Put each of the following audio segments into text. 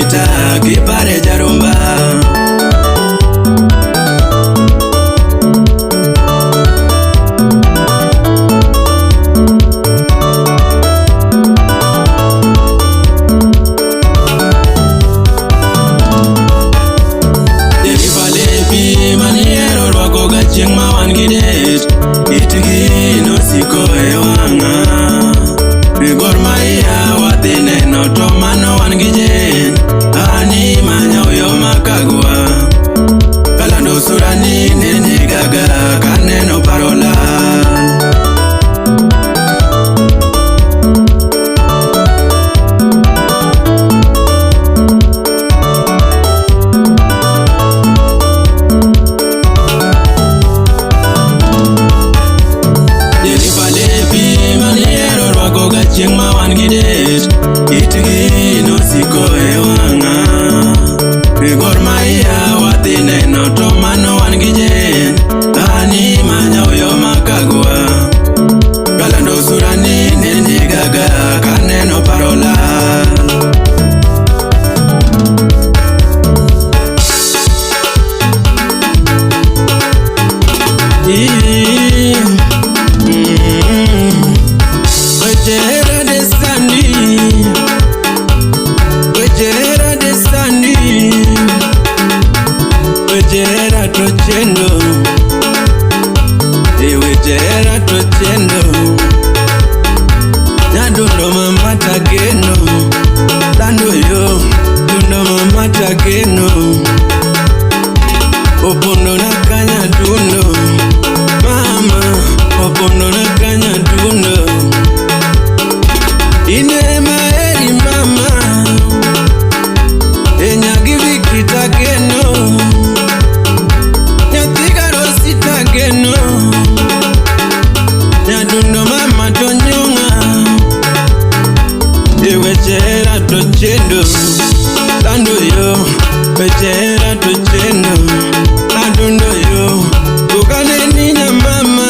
gita kipare jarumba. Chieng ma wan gi det, itgi nosiko e wang'a. Rigor ma iya wadhi neno to mano wan gi jen. Ani manya uyo makagwa, kalando surani nene gaga kaneno parola. Chieng ma wan gi det, itgi nosiko e wang'a. Rigor ma iya wadhi neno to mano wan gi jen. Ani manya uyo makagwa, kalando surani nene gaga kaneno parola. Wejera to chendo, wejera to chendo. Nyadundo mamata geno, lando yo, dundo mamata geno. Opondo na kanya dundo, mama, opondo na kanya dundo. Ine maeri mama, enya gibi kita geno. Geno nyadundo mama to nyonga, wejera to chendo, lando yo, wejera to chendo, nadundo yo, tukane ninya mama,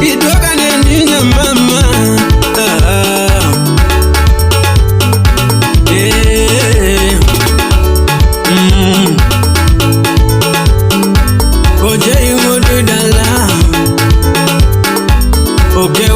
itokane ninya mama, Oje imodu dala, oge